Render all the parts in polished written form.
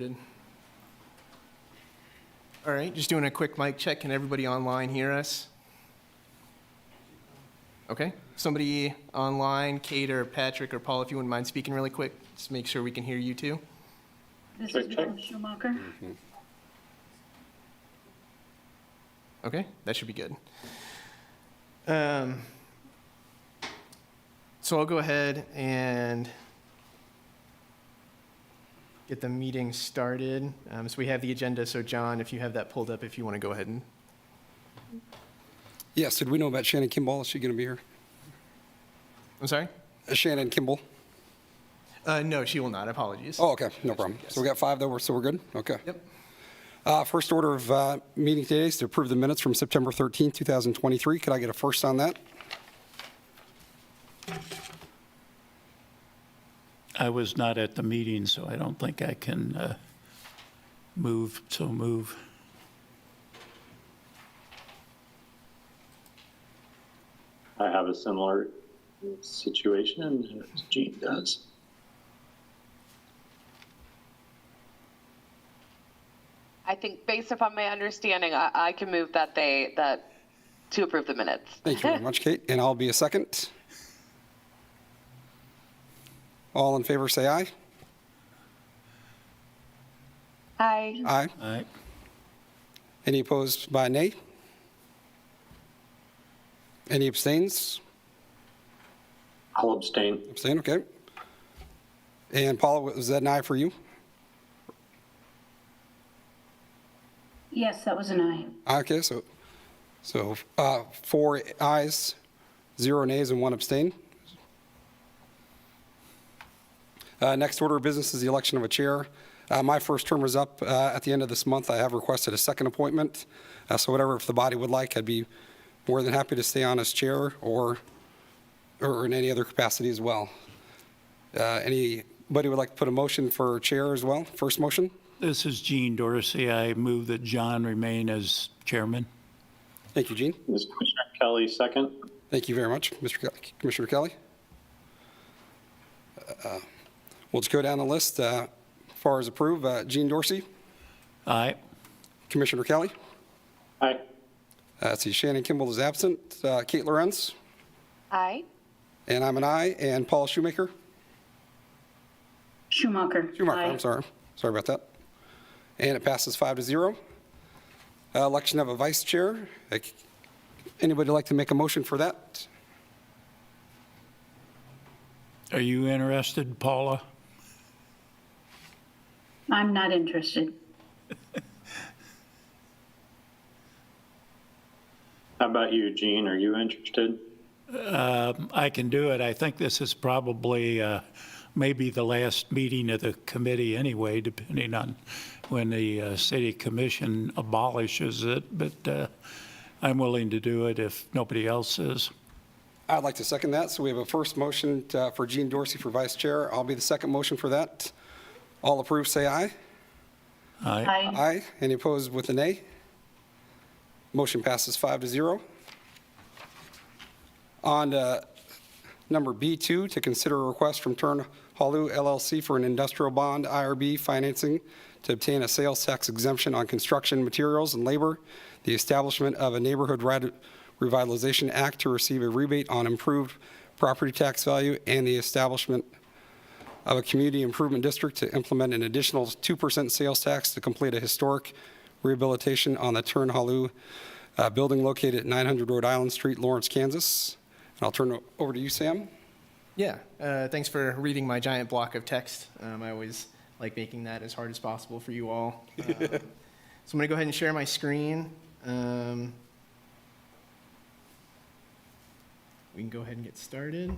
Good. All right, just doing a quick mic check. Can everybody online hear us? Okay, somebody online, Kate or Patrick or Paul, if you wouldn't mind speaking really quick, just make sure we can hear you too. This is Paul Schumacher. Okay, that should be good. So I'll go ahead and get the meeting started. So we have the agenda, so John, if you have that pulled up, if you want to go ahead and... Yes, did we know about Shannon Kimball? Is she going to be here? I'm sorry? Shannon Kimball? No, she will not. Apologies. Oh, okay, no problem. So we got 5 though, so we're good? Okay. Yep. First order of meeting today is to approve the minutes from September 13, 2023. Could I get a first on that? I was not at the meeting, so I don't think I can move. I have a similar situation as Gene does. I think based upon my understanding, I can move that to approve the minutes. Thank you very much, Kate. And I'll be a second. All in favor, say aye. Aye. Aye. Aye. Any opposed by nay? Any abstains? I'll abstain. Abstain, okay. And Paula, was that an aye for you? Yes, that was an aye. Okay, so 4 ayes, 0 nays, and 1 abstain. Next order of business is the election of a chair. My first term is up at the end of this month. I have requested a second appointment. So whatever, if the body would like, I'd be more than happy to stay on as chair or in any other capacity as well. Anybody would like to put a motion for chair as well? First motion? This is Gene Dorsey. I move that John remain as chairman. Thank you, Gene. Is Commissioner Kelly second? Thank you very much, Commissioner Kelly. We'll just go down the list. As far as approved, Gene Dorsey, Aye. Commissioner Kelly. Aye. Let's see, Shannon Kimball is absent. Kate Lorenz, Aye. and I'm an aye. And Paul Shoemaker. Schumacher. Schumacher, Aye. I'm sorry. Sorry about that. And it passes 5-0. Election of a vice chair. Anybody like to make a motion for that? Are you interested, Paula? I'm not interested. How about you, Gene? Are you interested? I can do it. I think this is probably maybe the last meeting of the committee anyway, depending on when the city commission abolishes it. But I'm willing to do it if nobody else is. I'd like to second that. So we have a first motion for Gene Dorsey for vice chair. I'll be the second motion for that. All approved, say aye. Aye. Aye. Aye. Any opposed with a nay? Motion passes 5-0. On to number B2, to consider a request from Turnhalle LLC for an industrial bond IRB financing to obtain a sales tax exemption on construction materials and labor, the establishment of a Neighborhood Revitalization Act to receive a rebate on improved property tax value, and the establishment of a community improvement district to implement an additional 2% sales tax to complete a historic rehabilitation on the Turnhalle building located at 900 Rhode Island Street, Lawrence, Kansas. And I'll turn it over to you, Sam. Yeah, thanks for reading my giant block of text. I always like making that as hard as possible for you all. So I'm going to go ahead and share my screen. We can go ahead and get started.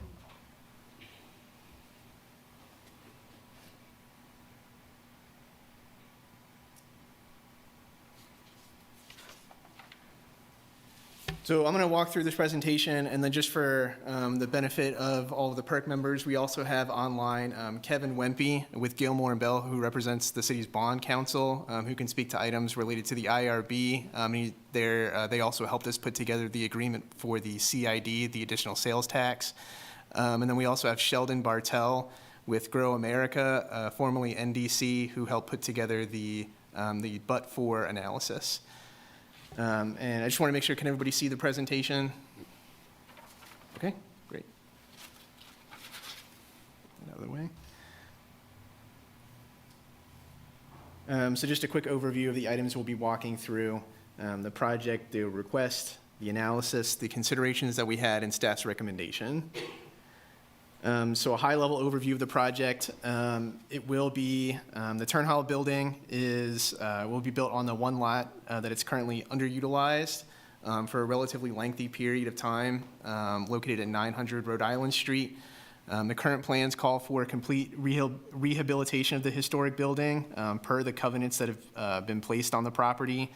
So I'm going to walk through this presentation, and then just for the benefit of all of the PERC members, we also have online Kevin Wempe with Gilmore and Bell, who represents the city's bond council, who can speak to items related to the IRB. They also helped us put together the agreement for the CID, the additional sales tax. And then we also have Sheldon Bartell with Grow America, formerly NDC, who helped put together the but-for analysis. And I just want to make sure, can everybody see the presentation? Okay, great. Out of the way. So just a quick overview of the items we'll be walking through, the project, the request, the analysis, the considerations that we had, and staff's recommendation. So a high-level overview of the project. It will be, the Turnhalle building will be built on the one lot that it's currently underutilized for a relatively lengthy period of time, located at 900 Rhode Island Street. The current plans call for complete rehabilitation of the historic building per the covenants that have been placed on the property.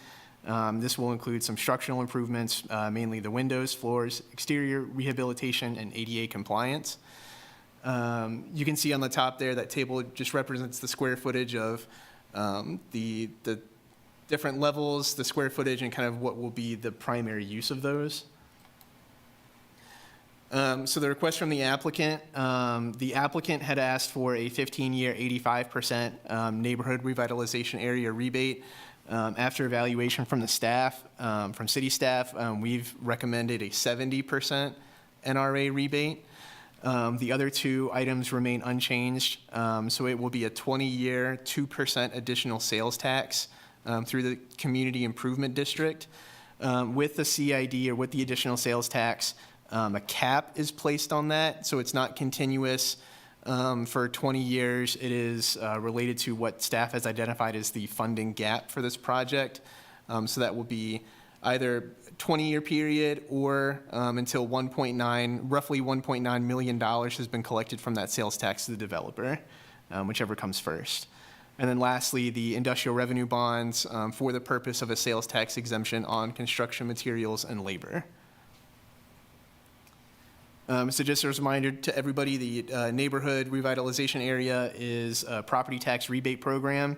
This will include some structural improvements, mainly the windows, floors, exterior rehabilitation, and ADA compliance. You can see on the top there, that table just represents the square footage of the different levels, the square footage, and kind of what will be the primary use of those. So the request from the applicant had asked for a 15-year 85% neighborhood revitalization area rebate. After evaluation from the staff, from city staff, we've recommended a 70% NRA rebate. The other two items remain unchanged. So it will be a 20-year 2% additional sales tax through the Community Improvement District. With the CID, or with the additional sales tax, a cap is placed on that, so it's not continuous for 20 years. It is related to what staff has identified as the funding gap for this project. So that will be either 20-year period or until roughly $1.9 million has been collected from that sales tax to the developer, whichever comes first. And then lastly, the industrial revenue bonds for the purpose of a sales tax exemption on construction materials and labor. So just as a reminder to everybody, the neighborhood revitalization area is a property tax rebate program.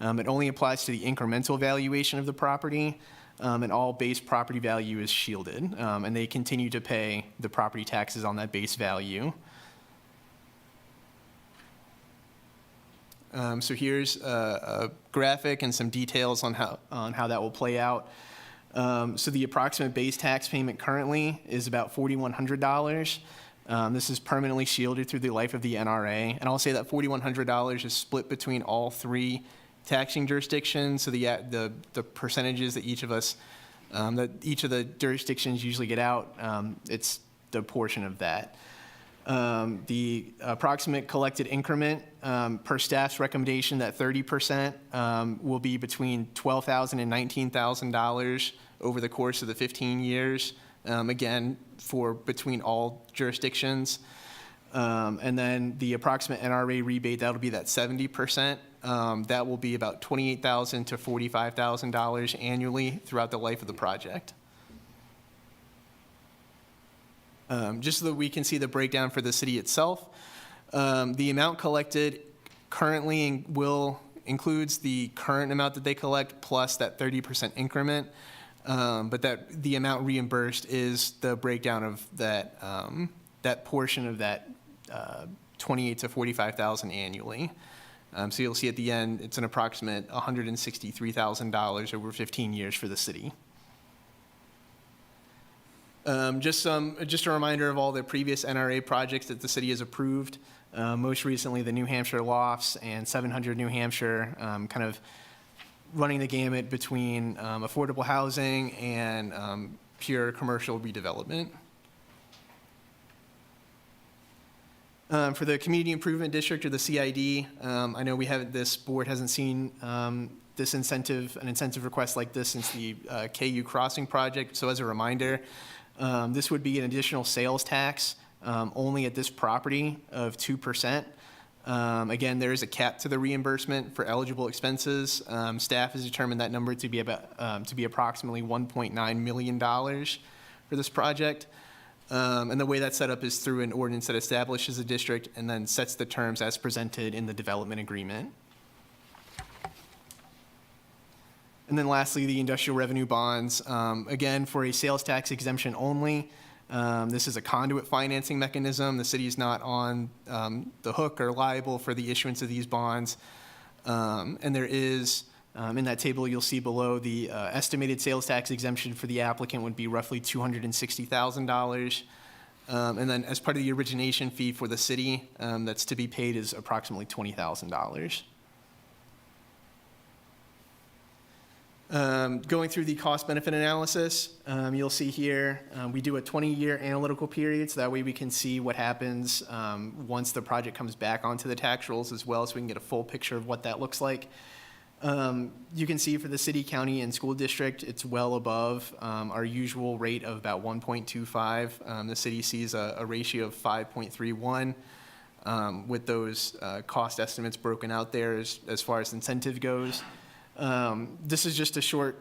It only applies to the incremental valuation of the property, and all base property value is shielded, and they continue to pay the property taxes on that base value. So here's a graphic and some details on how that will play out. So the approximate base tax payment currently is about $4,100. This is permanently shielded through the life of the NRA. And I'll say that $4,100 is split between all three taxing jurisdictions. So the percentages that each of the jurisdictions usually get out, it's the portion of that. The approximate collected increment per staff's recommendation, that 30% will be between $12,000 and $19,000 over the course of the 15 years, again, for between all jurisdictions. And then the approximate NRA rebate, that'll be that 70%. That will be about $28,000 to $45,000 annually throughout the life of the project. Just so that we can see the breakdown for the city itself. The amount collected currently includes the current amount that they collect plus that 30% increment, but that the amount reimbursed is the breakdown of that that portion of that $28,000 to $45,000 annually. So you'll see at the end, it's an approximate $163,000 over 15 years for the city. Just a reminder of all the previous NRA projects that the city has approved. Most recently, the New Hampshire Lofts and 700 New Hampshire, kind of running the gamut between affordable housing and pure commercial redevelopment. For the Community Improvement District, or the CID, I know this board hasn't seen an incentive request like this since the KU Crossing project. So as a reminder, this would be an additional sales tax only at this property of 2%. Again, there is a cap to the reimbursement for eligible expenses. Staff has determined that number to be approximately $1.9 million for this project. And the way that's set up is through an ordinance that establishes a district and then sets the terms as presented in the development agreement. And then lastly, the industrial revenue bonds, again, for a sales tax exemption only. This is a conduit financing mechanism. The city is not on the hook or liable for the issuance of these bonds. And there is, in that table you'll see below, the estimated sales tax exemption for the applicant would be roughly $260,000. And then as part of the origination fee for the city, that's to be paid is approximately $20,000. Going through the cost-benefit analysis, you'll see here, we do a 20-year analytical period, so that way we can see what happens once the project comes back onto the tax rolls as well, so we can get a full picture of what that looks like. You can see for the city, county, and school district, it's well above our usual rate of about 1.25. The city sees a ratio of 5.31 with those cost estimates broken out there as far as incentive goes. This is just a short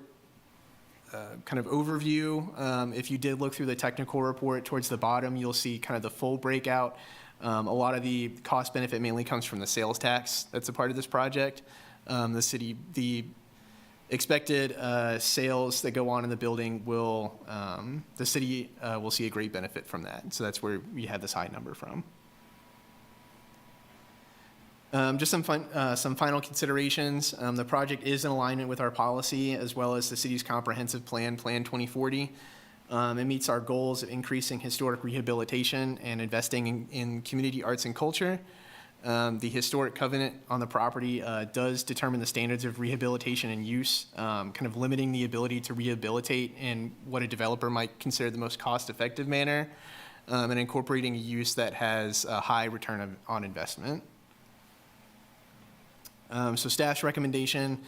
kind of overview. If you did look through the technical report towards the bottom, you'll see kind of the full breakout. A lot of the cost benefit mainly comes from the sales tax that's a part of this project. The expected sales that go on in the building will, the city will see a great benefit from that. So that's where we had this high number from. Just some final considerations. The project is in alignment with our policy as well as the city's comprehensive plan, Plan 2040. It meets our goals of increasing historic rehabilitation and investing in community arts and culture. The historic covenant on the property does determine the standards of rehabilitation and use, kind of limiting the ability to rehabilitate in what a developer might consider the most cost-effective manner, and incorporating a use that has a high return on investment. So staff's recommendation,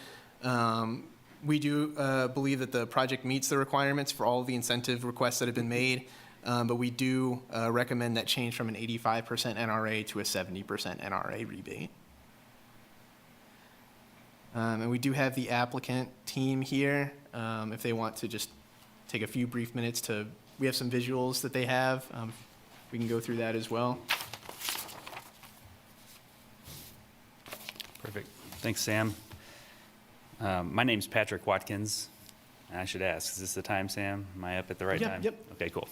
we do believe that the project meets the requirements for all of the incentive requests that have been made, but we do recommend that change from an 85% NRA to a 70% NRA rebate. And we do have the applicant team here, if they want to just take a few brief minutes to, we have some visuals that they have. We can go through that as well. Perfect. Thanks, Sam. My name's Patrick Watkins. I should ask, is this the time, Sam? Am I up at the right time? Yep. Okay, cool.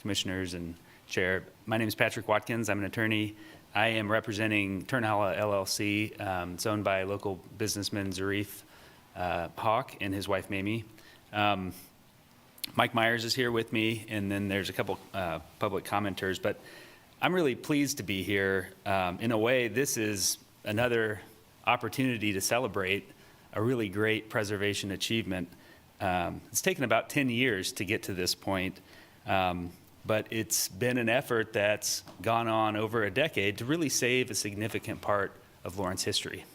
Commissioners and Chair, my name is Patrick Watkins. I'm an attorney. I am representing Turnhalle LLC. It's owned by local businessman Zarif Hawk and his wife, Mamie. Mike Myers is here with me, and then there's a couple public commenters, but I'm really pleased to be here. In a way, this is another opportunity to celebrate a really great preservation achievement. It's taken about 10 years to get to this point, but it's been an effort that's gone on over a decade to really save a significant part of Lawrence history.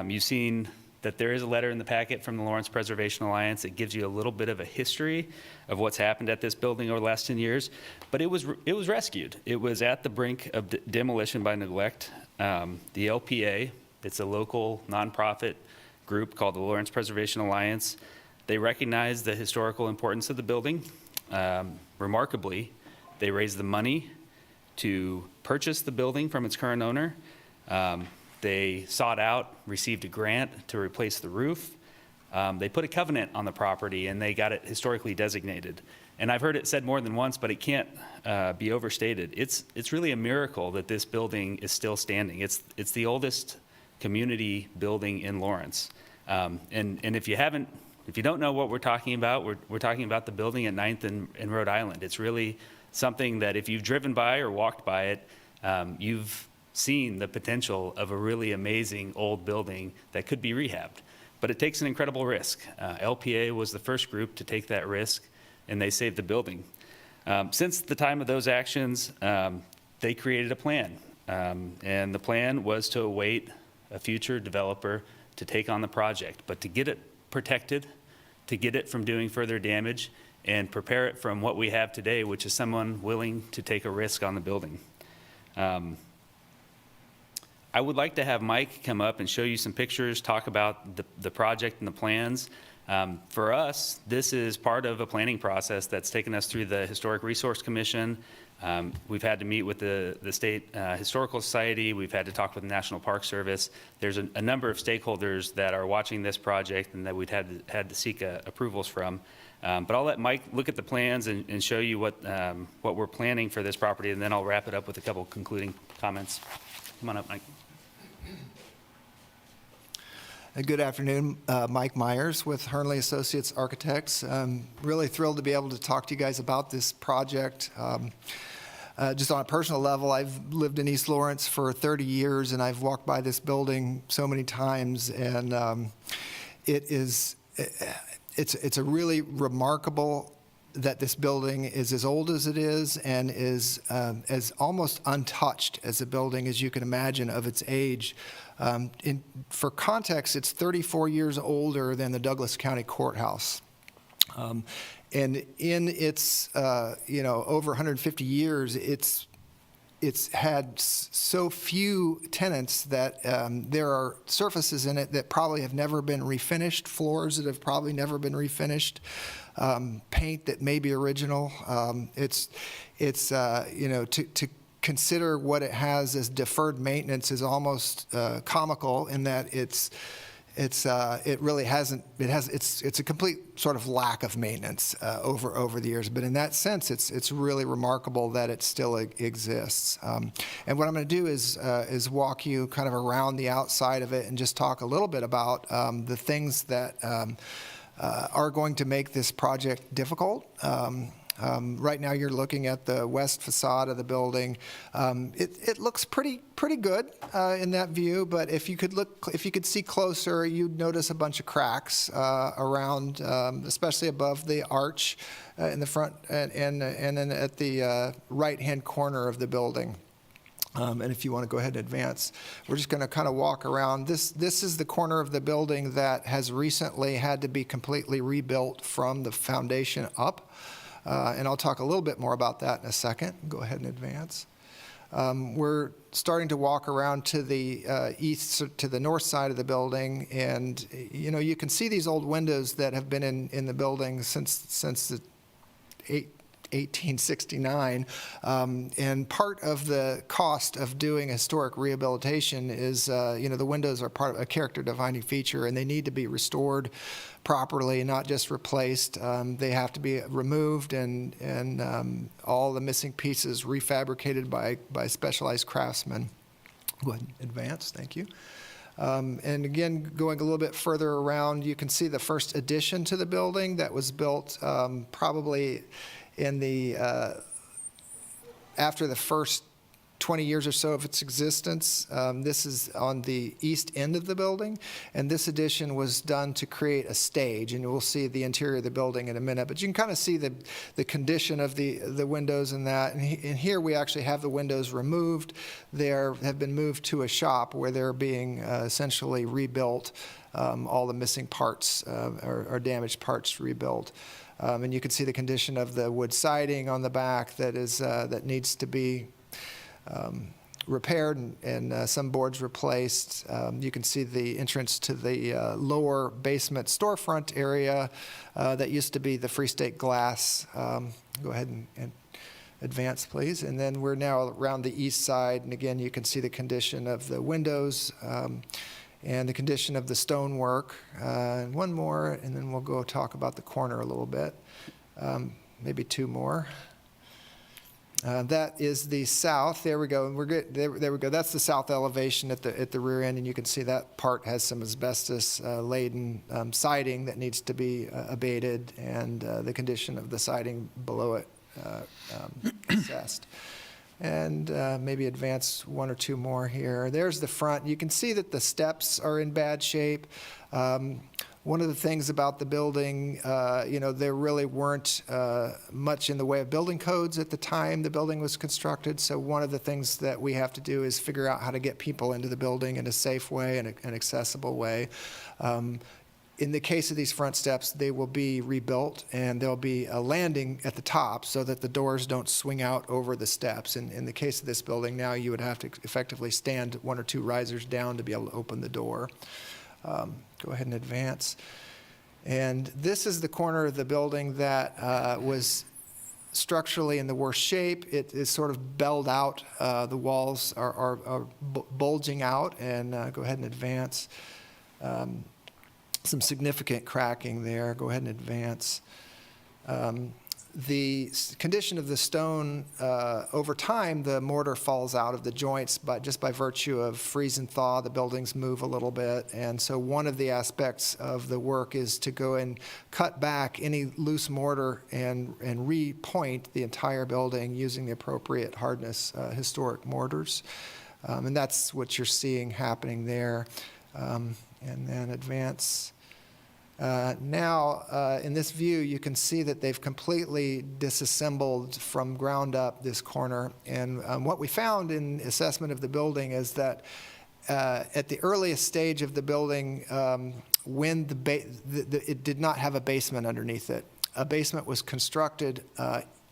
You've seen that there is a letter in the packet from the Lawrence Preservation Alliance. It gives you a little bit of a history of what's happened at this building over the last 10 years, but it was rescued. It was at the brink of demolition by neglect. The LPA, it's a local nonprofit group called the Lawrence Preservation Alliance. They recognize the historical importance of the building. Remarkably, they raised the money to purchase the building from its current owner. They sought out, received a grant to replace the roof. They put a covenant on the property and they got it historically designated. And I've heard it said more than once, but it can't be overstated. It's really a miracle that this building is still standing. It's the oldest community building in Lawrence. And if you don't know what we're talking about, we're talking about the building at 9th and Rhode Island. It's really something that if you've driven by or walked by it, you've seen the potential of a really amazing old building that could be rehabbed. But it takes an incredible risk. LPA was the first group to take that risk, and they saved the building. Since the time of those actions, they created a plan. And the plan was to await a future developer to take on the project, but to get it protected, to get it from doing further damage, and prepare it from what we have today, which is someone willing to take a risk on the building. I would like to have Mike come up and show you some pictures, talk about the project and the plans. For us, this is part of a planning process that's taken us through the Historic Resource Commission. We've had to meet with the State Historical Society. We've had to talk with the National Park Service. There's a number of stakeholders that are watching this project and that we've had to seek approvals from. But I'll let Mike look at the plans and show you what we're planning for this property, and then I'll wrap it up with a couple concluding comments. Come on up, Mike. Good afternoon, Mike Myers with Hernley Associates Architects. Really thrilled to be able to talk to you guys about this project. Just on a personal level, I've lived in East Lawrence for 30 years, and I've walked by this building so many times, and it's a really remarkable that this building is as old as it is and is as almost untouched as a building as you can imagine of its age. For context, it's 34 years older than the Douglas County Courthouse. And in its, over 150 years, it's had so few tenants that there are surfaces in it that probably have never been refinished, floors that have probably never been refinished, paint that may be original. To consider what it has as deferred maintenance is almost comical in that it's a complete sort of lack of maintenance over the years. But in that sense, it's really remarkable that it still exists. And what I'm going to do is walk you kind of around the outside of it and just talk a little bit about the things that are going to make this project difficult. Right now, you're looking at the west facade of the building. It looks pretty good in that view, but if you could see closer, you'd notice a bunch of cracks around, especially above the arch in the front, and then at the right-hand corner of the building. And if you want to go ahead and advance, we're just going to kind of walk around. This is the corner of the building that has recently had to be completely rebuilt from the foundation up. And I'll talk a little bit more about that in a second. Go ahead and advance. We're starting to walk around to the east, to the north side of the building, and you can see these old windows that have been in the building since the 1869, and part of the cost of doing historic rehabilitation is, the windows are part of a character defining feature, and they need to be restored properly, not just replaced. They have to be removed and all the missing pieces refabricated by specialized craftsmen. Go ahead and advance, thank you. And again, going a little bit further around, you can see the first addition to the building that was built probably in the after the first 20 years or so of its existence. This is on the east end of the building, and this addition was done to create a stage, and we'll see the interior of the building in a minute, but you can kind of see the condition of the windows in that, and here we actually have the windows removed. They have been moved to a shop where they're being essentially rebuilt, all the missing parts or damaged parts rebuilt. And you can see the condition of the wood siding on the back that needs to be repaired and some boards replaced. You can see the entrance to the lower basement storefront area that used to be the Free State glass. Go ahead and advance, please. And then we're now around the east side, and again, you can see the condition of the windows and the condition of the stonework. And one more, and then we'll go talk about the corner a little bit. Maybe two more. That is the south. There we go. We're good. There we go. That's the south elevation at the rear end, and you can see that part has some asbestos-laden siding that needs to be abated, and the condition of the siding below it assessed. And maybe advance one or two more here. There's the front. You can see that the steps are in bad shape. One of the things about the building, there really weren't much in the way of building codes at the time the building was constructed. So one of the things that we have to do is figure out how to get people into the building in a safe way and an accessible way. In the case of these front steps, they will be rebuilt, and there'll be a landing at the top so that the doors don't swing out over the steps. And in the case of this building now, you would have to effectively stand one or two risers down to be able to open the door. Go ahead and advance. And this is the corner of the building that was structurally in the worst shape. It is sort of belled out. The walls are bulging out. And go ahead and advance. Some significant cracking there. Go ahead and advance. Condition of the stone, over time, the mortar falls out of the joints just by virtue of freeze and thaw. The buildings move a little bit. And so one of the aspects of the work is to go and cut back any loose mortar and repoint the entire building using the appropriate hardness historic mortars. And that's what you're seeing happening there. And then advance. Now, in this view, you can see that they've completely disassembled from ground up this corner. And what we found in assessment of the building is that at the earliest stage of the building, when it did not have a basement underneath it. A basement was constructed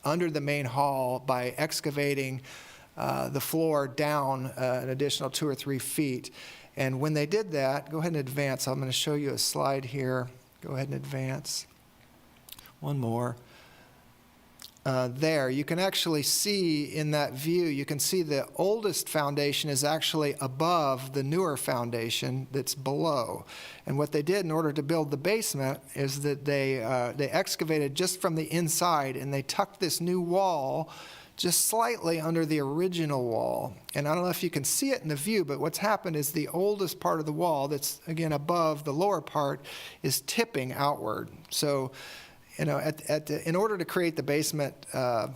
under the main hall by excavating the floor down an additional 2 or 3 feet. And when they did that, go ahead and advance. I'm going to show you a slide here. Go ahead and advance. One more. There, you can actually see in that view, you can see the oldest foundation is actually above the newer foundation that's below. And what they did in order to build the basement is that they excavated just from the inside, and they tucked this new wall just slightly under the original wall. And I don't know if you can see it in the view, but what's happened is the oldest part of the wall that's, again, above the lower part is tipping outward. So, you know, in order to create the basement at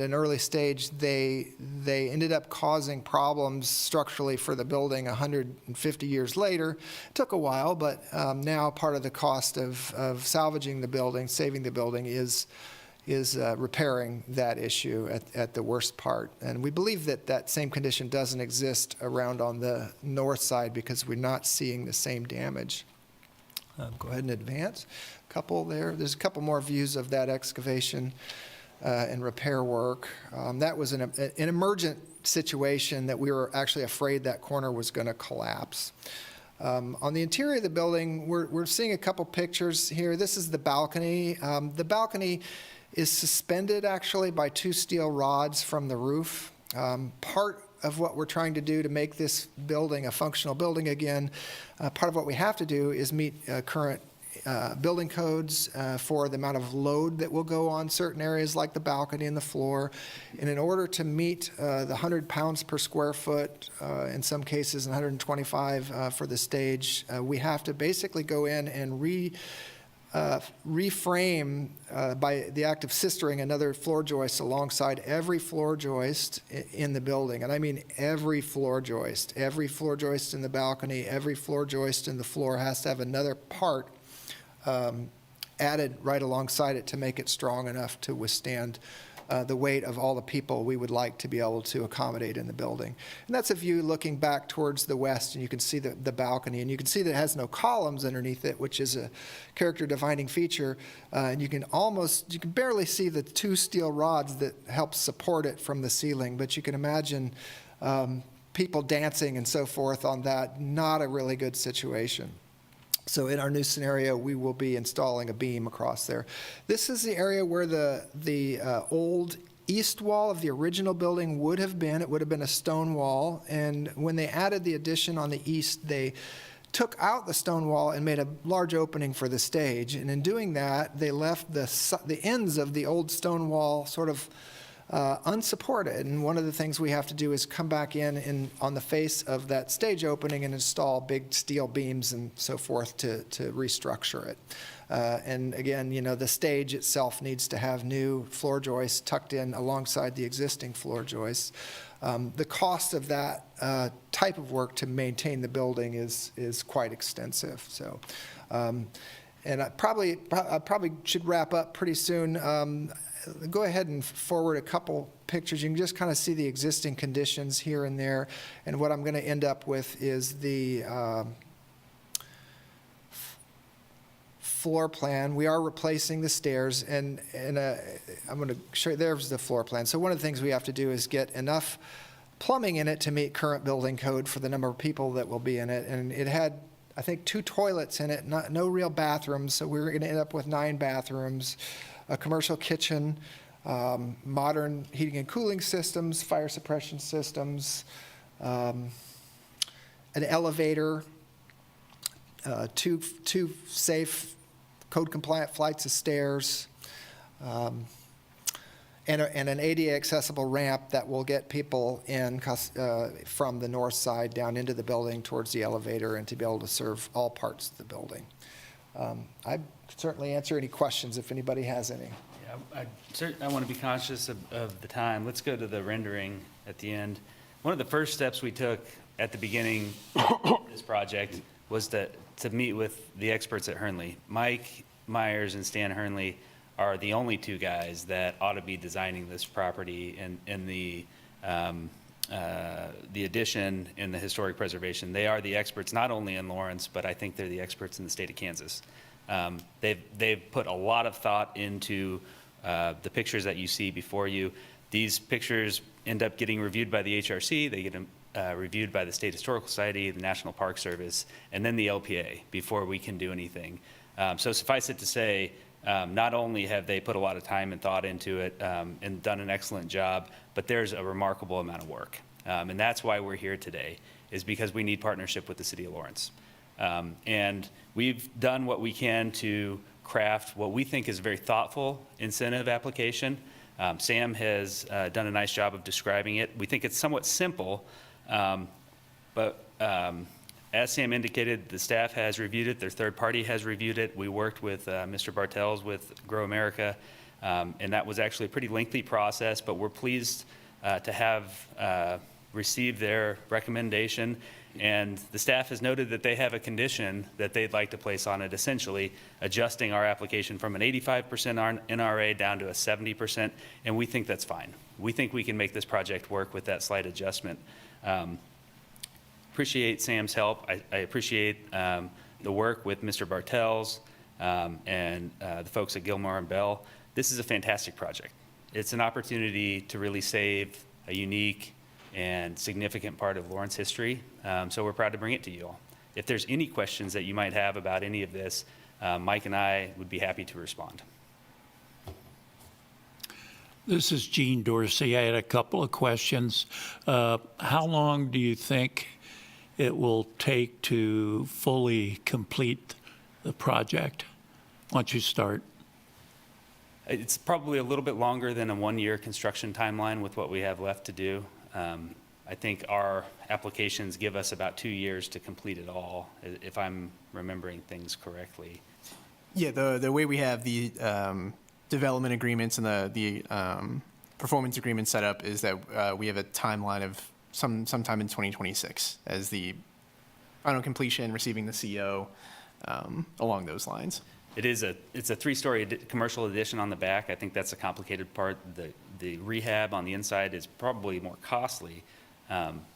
an early stage, they ended up causing problems structurally for the building 150 years later. It took a while, but now part of the cost of salvaging the building, saving the building, is repairing that issue at the worst part. And we believe that that same condition doesn't exist around on the north side because we're not seeing the same damage. Go ahead and advance. Couple there. There's a couple more views of that excavation and repair work. That was an emergent situation that we were actually afraid that corner was going to collapse. On the interior of the building, we're seeing a couple pictures here. This is the balcony. The balcony is suspended actually by 2 steel rods from the roof. Part of what we're trying to do to make this building a functional building again, part of what we have to do is meet current building codes for the amount of load that will go on certain areas like the balcony and the floor. And in order to meet the 100 pounds per square foot, in some cases 125 for the stage, we have to basically go in and reframe by the act of sistering another floor joist alongside every floor joist in the building. And I mean every floor joist in the balcony, every floor joist in the floor has to have another part added right alongside it to make it strong enough to withstand the weight of all the people we would like to be able to accommodate in the building. And that's a view looking back towards the west, and you can see the balcony, and you can see that it has no columns underneath it, which is a character defining feature. And you can barely see the 2 steel rods that help support it from the ceiling, but you can imagine people dancing and so forth on that. Not a really good situation. So in our new scenario, we will be installing a beam across there. This is the area where the old east wall of the original building would have been. It would have been a stone wall. And when they added the addition on the east, they took out the stone wall and made a large opening for the stage. And in doing that, they left the ends of the old stone wall sort of unsupported. And one of the things we have to do is come back in on the face of that stage opening and install big steel beams and so forth to restructure it. And again, you know, the stage itself needs to have new floor joists tucked in alongside the existing floor joists. The cost of that type of work to maintain the building is quite extensive. So, and I probably should wrap up pretty soon. Go ahead and forward a couple pictures. You can just kind of see the existing conditions here and there. And what I'm going to end up with is the floor plan. We are replacing the stairs, and I'm going to show you, there's the floor plan. So one of the things we have to do is get enough plumbing in it to meet current building code for the number of people that will be in it. And it had, I think, 2 toilets in it, no real bathrooms, so we're going to end up with 9 bathrooms, a commercial kitchen, modern heating and cooling systems, fire suppression systems, an elevator, two safe code-compliant flights of stairs, and an ADA accessible ramp that will get people in from the north side down into the building towards the elevator and to be able to serve all parts of the building. I could certainly answer any questions if anybody has any. Yeah, I want to be conscious of the time. Let's go to the rendering at the end. One of the first steps we took at the beginning of this project was to meet with the experts at Hernley. Mike Myers and Stan Hernley are the only two guys that ought to be designing this property and the addition and the historic preservation. They are the experts not only in Lawrence, but I think they're the experts in the state of Kansas. They've put a lot of thought into the pictures that you see before you. These pictures end up getting reviewed by the HRC. They get reviewed by the State Historical Society, the National Park Service, and then the LPA before we can do anything. So suffice it to say, not only have they put a lot of time and thought into it and done an excellent job, but there's a remarkable amount of work. And that's why we're here today, is because we need partnership with the City of Lawrence. And we've done what we can to craft what we think is a very thoughtful incentive application. Sam has done a nice job of describing it. We think it's somewhat simple, but as Sam indicated, the staff has reviewed it, their third party has reviewed it. We worked with Mr. Bartels with Grow America, and that was actually a pretty lengthy process, but we're pleased to have received their recommendation. And the staff has noted that they have a condition that they'd like to place on it, essentially adjusting our application from an 85% NRA down to a 70%, and we think that's fine. We think we can make this project work with that slight adjustment. Appreciate Sam's help. I appreciate the work with Mr. Bartels and the folks at Gilmore and Bell. This is a fantastic project. It's an opportunity to really save a unique and significant part of Lawrence history. So we're proud to bring it to you all. If there's any questions that you might have about any of this, Mike and I would be happy to respond. This is Gene Dorsey. I had a couple of questions. How long do you think it will take to fully complete the project once you start? It's probably a little bit longer than a one-year construction timeline with what we have left to do. I think our applications give us about 2 years to complete it all, if I'm remembering things correctly. Yeah, the way we have the development agreements and the performance agreements set up is that we have a timeline of sometime in 2026 as the final completion, receiving the CO, along those lines. It's a three-story commercial addition on the back. I think that's a complicated part. The rehab on the inside is probably more costly,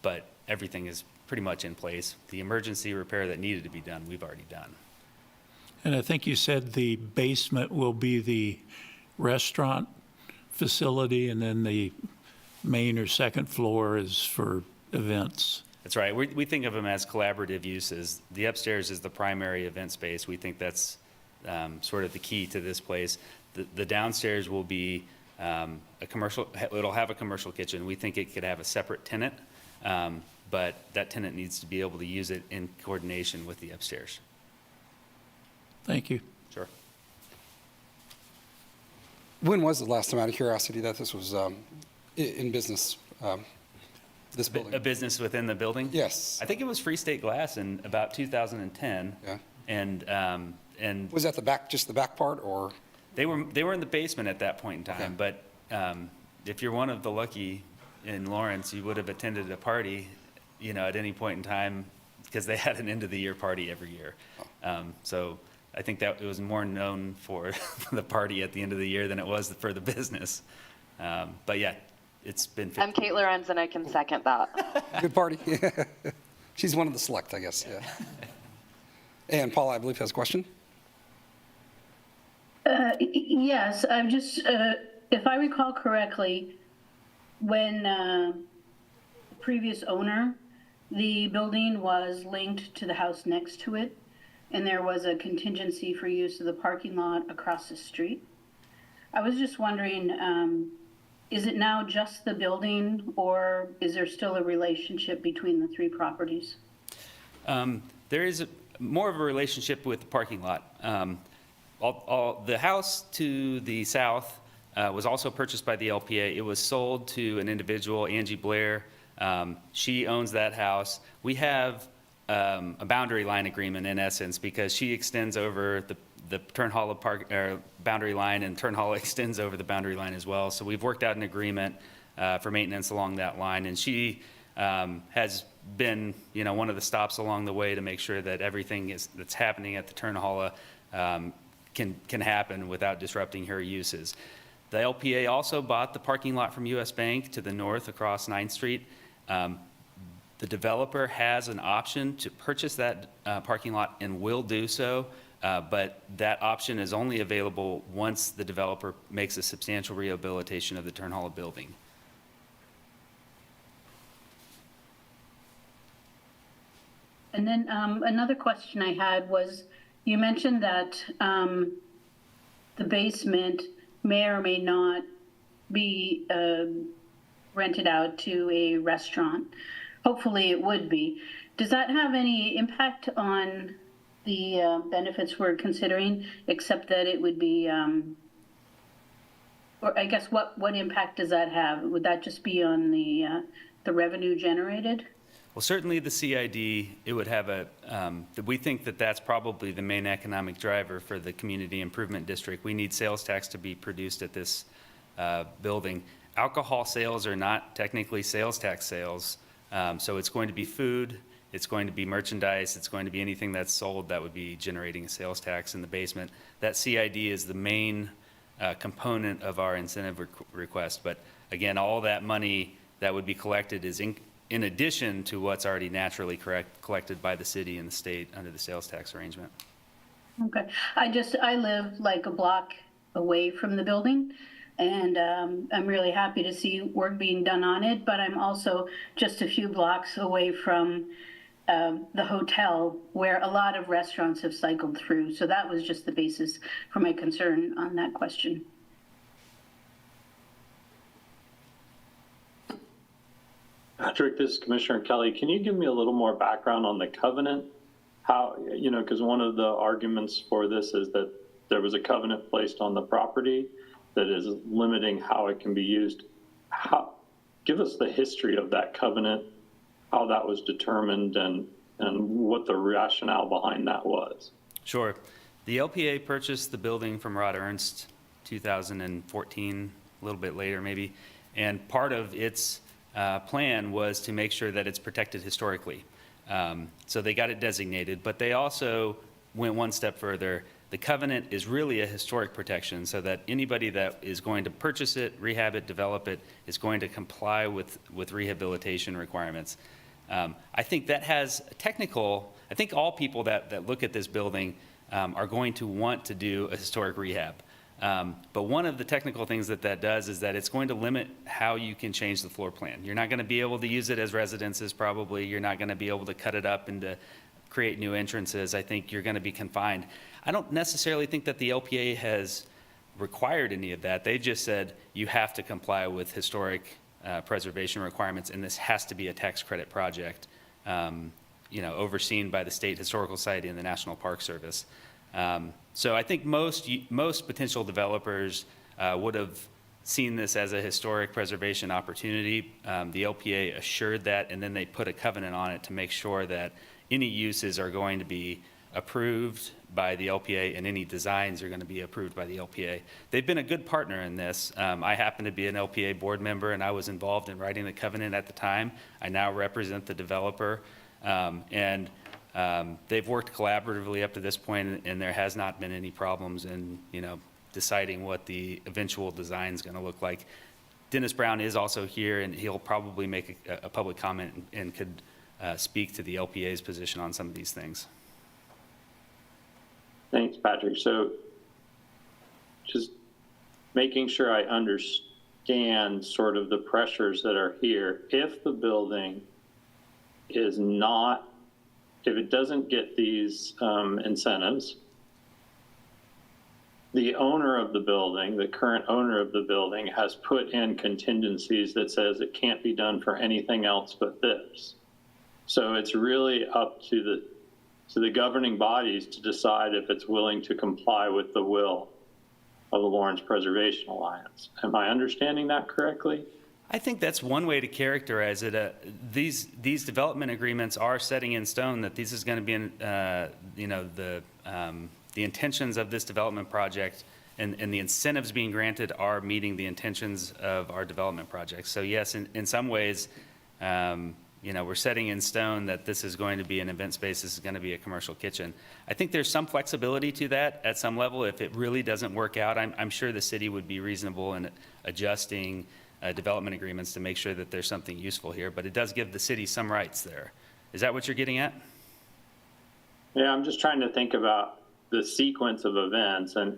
but everything is pretty much in place. The emergency repair that needed to be done, we've already done. And I think you said the basement will be the restaurant facility, and then the main or second floor is for events. That's right. We think of them as collaborative uses. The upstairs is the primary event space. We think that's sort of the key to this place. The downstairs will be a commercial, it'll have a commercial kitchen. We think it could have a separate tenant, but that tenant needs to be able to use it in coordination with the upstairs. Thank you. Sure. When was the last time, out of curiosity, that this was in business, this building? A business within the building? Yes. I think it was Free State Glass in about 2010. Yeah. And Was that the back, just the back part, or? they were in the basement at that point in time. Okay. But if you're one of the lucky in Lawrence, you would have attended a party, at any point in time, because they had an end of the year party every year. So I think that it was more known for the party at the end of the year than it was for the business. But yeah, it's been. I'm Kate Lorenz, and I can second that. Good party. She's one of the select, I guess, yeah. And Paula, I believe, has a question. Yes, I'm just, if I recall correctly, when the previous owner, the building was linked to the house next to it, and there was a contingency for use of the parking lot across the street. I was just wondering, is it now just the building, or is there still a relationship between the three properties? There is more of a relationship with the parking lot. The house to the south was also purchased by the LPA. It was sold to an individual, Angie Blair. She owns that house. We have a boundary line agreement in essence because she extends over the Turnhalle park boundary line, and Turnhalle extends over the boundary line as well. So we've worked out an agreement for maintenance along that line, and she has been, one of the stops along the way to make sure that everything that's happening at the Turnhalle can happen without disrupting her uses. The LPA also bought the parking lot from US Bank to the north across 9th Street. The developer has an option to purchase that parking lot and will do so, but that option is only available once the developer makes a substantial rehabilitation of the Turnhalle building. And then another question I had was, you mentioned that the basement may or may not be rented out to a restaurant. Hopefully it would be. Does that have any impact on the benefits we're considering, except that it would be, or I guess what impact does that have? Would that just be on the revenue generated? Well, certainly the CID, it would have we think that that's probably the main economic driver for the community improvement district. We need sales tax to be produced at this building. Alcohol sales are not technically sales tax sales, so it's going to be food, it's going to be merchandise, it's going to be anything that's sold that would be generating a sales tax in the basement. That CID is the main component of our incentive request, but again, all that money that would be collected is in addition to what's already naturally collected by the city and the state under the sales tax arrangement. Okay. I live like a block away from the building, and I'm really happy to see work being done on it, but I'm also just a few blocks away from the hotel where a lot of restaurants have cycled through. So that was just the basis for my concern on that question. Patrick, this is Commissioner Kelly. Can you give me a little more background on the covenant? How, because one of the arguments for this is that there was a covenant placed on the property that is limiting how it can be used. Give us the history of that covenant, how that was determined, and what the rationale behind that was. Sure. The LPA purchased the building from Rod Ernst 2014, a little bit later maybe, and part of its plan was to make sure that it's protected historically. So they got it designated, but they also went one step further. The covenant is really a historic protection so that anybody that is going to purchase it, rehab it, develop it, is going to comply with rehabilitation requirements. I think that has I think all people that look at this building are going to want to do a historic rehab. But one of the technical things that does is that it's going to limit how you can change the floor plan. You're not going to be able to use it as residences probably. You're not going to be able to cut it up and to create new entrances. I think you're going to be confined. I don't necessarily think that the LPA has required any of that. They just said you have to comply with historic preservation requirements, and this has to be a tax credit project, overseen by the State Historical Society and the National Park Service. So I think most potential developers would have seen this as a historic preservation opportunity. The LPA assured that, and then they put a covenant on it to make sure that any uses are going to be approved by the LPA and any designs are going to be approved by the LPA. They've been a good partner in this. I happen to be an LPA board member, and I was involved in writing the covenant at the time. I now represent the developer, and they've worked collaboratively up to this point, and there has not been any problems in, deciding what the eventual design is going to look like. Dennis Brown is also here, and he'll probably make a public comment and could speak to the LPA's position on some of these things. Thanks, Patrick. So just making sure I understand sort of the pressures that are here. If the building is not, if it doesn't get these incentives, the owner of the building, the current owner of the building, has put in contingencies that says it can't be done for anything else but this. So it's really up to to the governing bodies to decide if it's willing to comply with the will of the Lawrence Preservation Alliance. Am I understanding that correctly? I think that's one way to characterize it. These development agreements are setting in stone that this is going to be, the intentions of this development project and the incentives being granted are meeting the intentions of our development projects. So yes, in some ways, we're setting in stone that this is going to be an event space, this is going to be a commercial kitchen. I think there's some flexibility to that at some level. If it really doesn't work out, I'm sure the city would be reasonable in adjusting development agreements to make sure that there's something useful here, but it does give the city some rights there. Is that what you're getting at? Yeah, I'm just trying to think about the sequence of events, and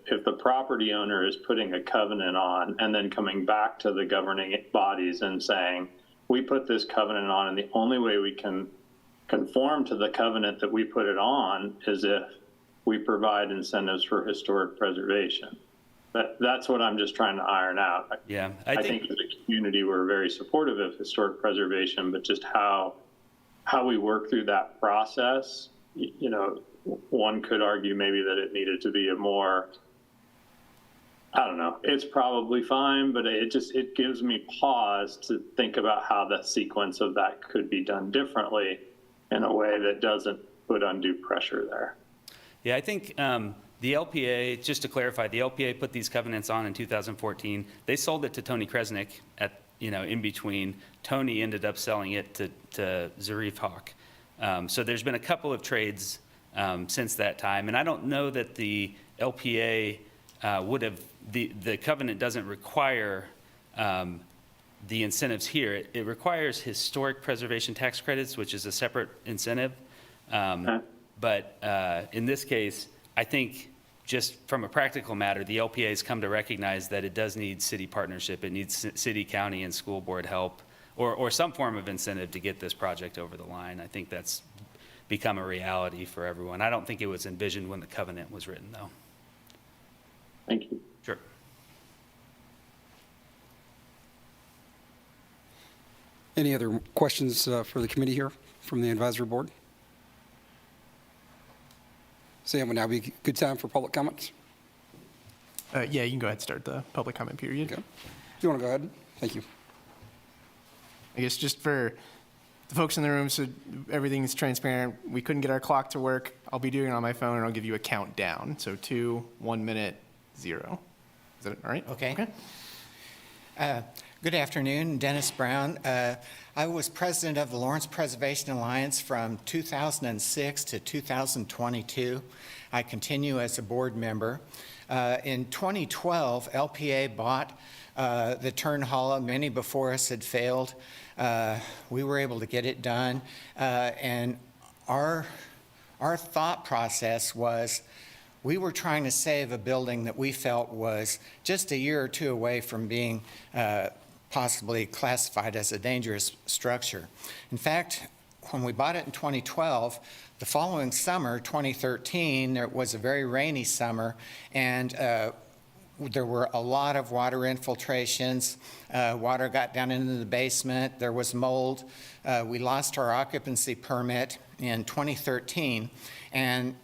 if the property owner is putting a covenant on and then coming back to the governing bodies and saying, we put this covenant on, and the only way we can conform to the covenant that we put it on is if we provide incentives for historic preservation. That's what I'm just trying to iron out. Yeah, I think as a community, we're very supportive of historic preservation, but just how we work through that process, one could argue maybe that it needed to be a more, I don't know, it's probably fine, but it gives me pause to think about how the sequence of that could be done differently in a way that doesn't put undue pressure there. Yeah, I think the LPA, just to clarify, the LPA put these covenants on in 2014. They sold it to Tony Kresnick in between. Tony ended up selling it to Zarif Hawk. So there's been a couple of trades since that time. And I don't know that the LPA would have, the covenant doesn't require the incentives here. It requires historic preservation tax credits, which is a separate incentive. But in this case, I think just from a practical matter, the LPA has come to recognize that it does need city partnership. It needs city, county, and school board help, or some form of incentive to get this project over the line. I think that's become a reality for everyone. I don't think it was envisioned when the covenant was written, though. Thank you. Sure. Any other questions for the committee here from the advisory board? Sam, would now be a good time for public comments? Yeah, you can go ahead and start the public comment period. Okay. Do you want to go ahead? Thank you. I guess just for the folks in the room, so everything's transparent. We couldn't get our clock to work. I'll be doing it on my phone, and I'll give you a countdown. So 2, 1 minute, 0. Is that all right? Okay. Good afternoon, Dennis Brown. I was president of the Lawrence Preservation Alliance from 2006 to 2022. I continue as a board member. In 2012, LPA bought the Turnhalle. Many before us had failed. We were able to get it done, and our thought process was we were trying to save a building that we felt was just a year or two away from being possibly classified as a dangerous structure. In fact, when we bought it in 2012, the following summer, 2013, there was a very rainy summer, and there were a lot of water infiltrations. Water got down into the basement. There was mold. We lost our occupancy permit in 2013, and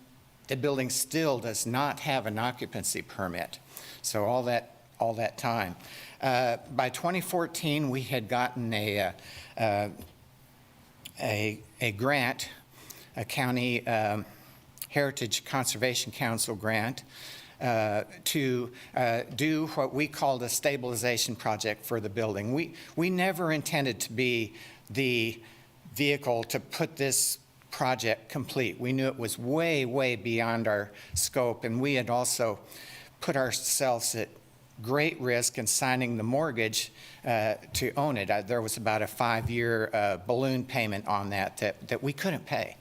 the building still does not have an occupancy permit. So all that time. By 2014, we had gotten a grant, a county Heritage Conservation Council grant, to do what we called a stabilization project for the building. We never intended to be the vehicle to put this project complete. We knew it was way, way beyond our scope, and we had also put ourselves at great risk in signing the mortgage to own it. There was about a 5-year balloon payment on that we couldn't pay.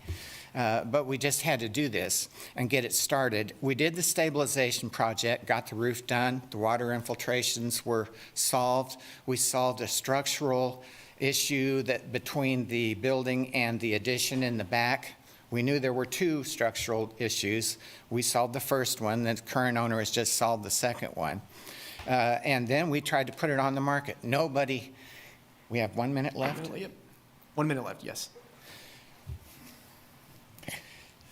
But we just had to do this and get it started. We did the stabilization project, got the roof done, the water infiltrations were solved. We solved a structural issue that between the building and the addition in the back. We knew there were 2 structural issues. We solved the first one, the current owner has just solved the second one. And then we tried to put it on the market. Nobody, we have 1 minute left? Yep. 1 minute left, yes.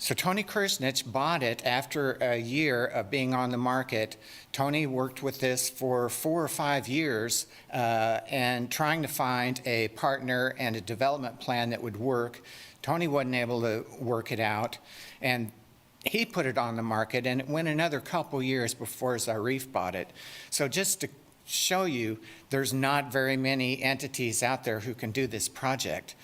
So Tony Kersnich bought it after a year of being on the market. Tony worked with this for 4 or 5 years and trying to find a partner and a development plan that would work. Tony wasn't able to work it out, and he put it on the market, and it went another couple years before Zarif bought it. So just to show you, there's not very many entities out there who can do this project.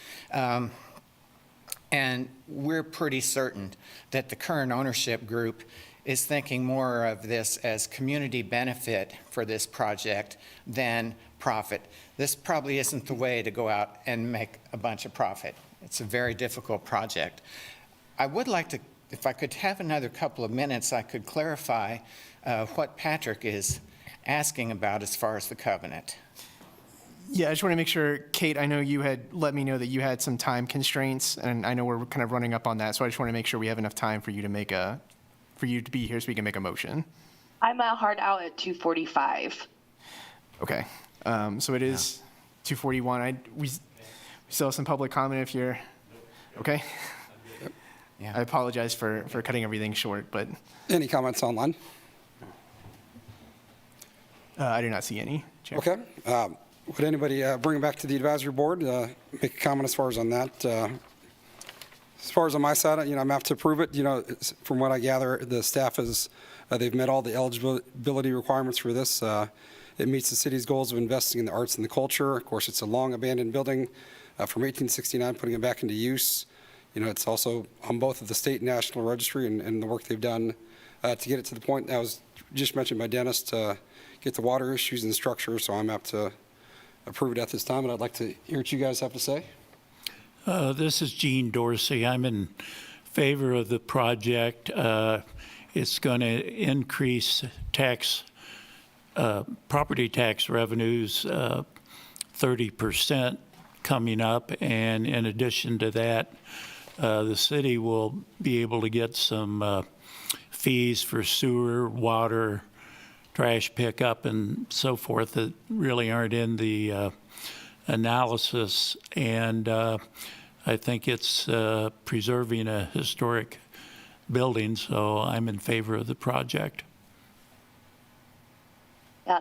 And we're pretty certain that the current ownership group is thinking more of this as community benefit for this project than profit. This probably isn't the way to go out and make a bunch of profit. It's a very difficult project. I would like to, if I could have another couple of minutes, I could clarify what Patrick is asking about as far as the covenant. Yeah, I just want to make sure, Kate, I know you had let me know that you had some time constraints, and I know we're kind of running up on that, so I just want to make sure we have enough time for you to be here so we can make a motion. I'm hard out at 2:45. Okay, so it is 2:41. We still have some public comment if you're, okay? Yeah. I apologize for cutting everything short, but Any comments online? I do not see any, Chair. Okay. Would anybody bring it back to the advisory board, make a comment as far as on that? As far as on my side, I'm apt to approve it. From what I gather, the staff is, they've met all the eligibility requirements for this. It meets the city's goals of investing in the arts and the culture. Of course, it's a long abandoned building from 1869, putting it back into use. It's also on both of the state and national registry and the work they've done to get it to the point that was just mentioned by Dennis to get the water issues and structure. So I'm apt to approve it at this time, and I'd like to hear what you guys have to say. This is Gene Dorsey. I'm in favor of the project. It's going to increase property tax revenues 30% coming up, and in addition to that, the city will be able to get some fees for sewer, water, trash pickup, and so forth that really aren't in the analysis. And I think it's preserving a historic building, so I'm in favor of the project.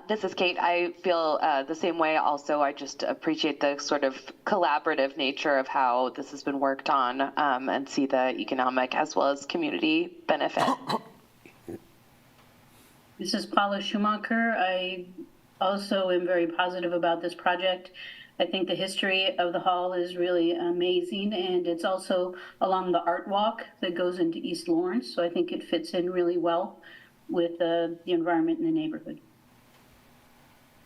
This is Kate. I feel the same way also. I just appreciate the sort of collaborative nature of how this has been worked on and see the economic as well as community benefit. This is Paula Schumacher. I also am very positive about this project. I think the history of the hall is really amazing, and it's also along the art walk that goes into East Lawrence, so I think it fits in really well with the environment in the neighborhood.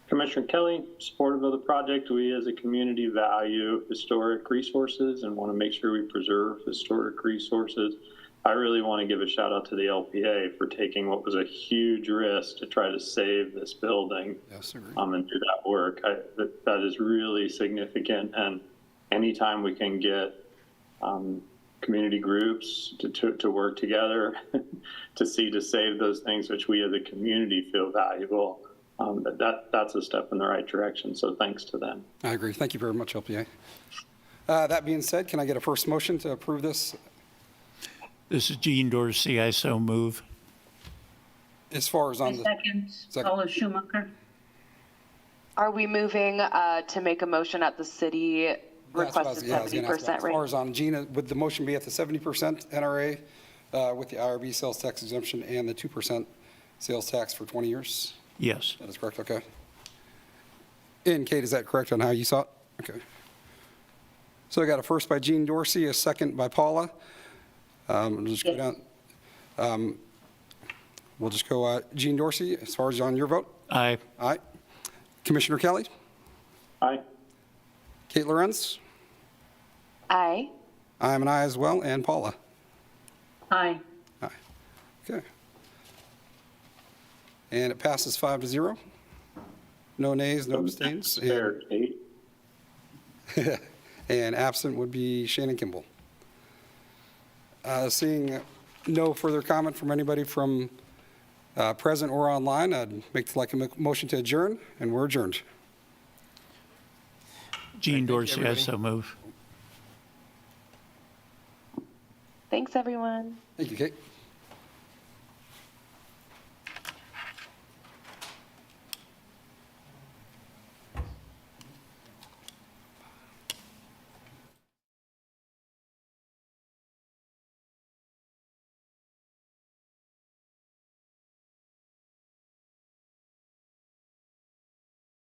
Commissioner Kelly, supportive of the project. We as a community value historic resources and want to make sure we preserve historic resources. I really want to give a shout out to the LPA for taking what was a huge risk to try to save this building. Yes, agree. And do that work. That is really significant. And anytime we can get community groups to work together to save those things which we as a community feel valuable, that's a step in the right direction. So thanks to them. I agree. Thank you very much, LPA. That being said, can I get a first motion to approve this? This is Gene Dorsey. I so move. As far as on the Second, Paula Schumacher. Are we moving to make a motion at the city requested 70% As far rate? as on Gina, would the motion be at the 70% NRA with the IRB sales tax exemption and the 2% sales tax for 20 years? Yes. That is correct, okay. And Kate, is that correct on how you saw it? Okay. So I got a first by Gene Dorsey, a second by Paula. We'll just go down. We'll just go Gene Dorsey, as far as on your vote? Aye. Aye. Commissioner Kelly? Aye. Kate Lorenz? Aye. I'm an aye as well, and Paula? Aye. Aye. Okay. And it passes 5-0. No nays, no abstains. Fair, Kate. And absent would be Shannon Kimball. Seeing no further comment from anybody from present or online, I'd like a motion to adjourn, and we're adjourned. Gene Dorsey, I so move. Thanks, everyone. Thank you, Kate.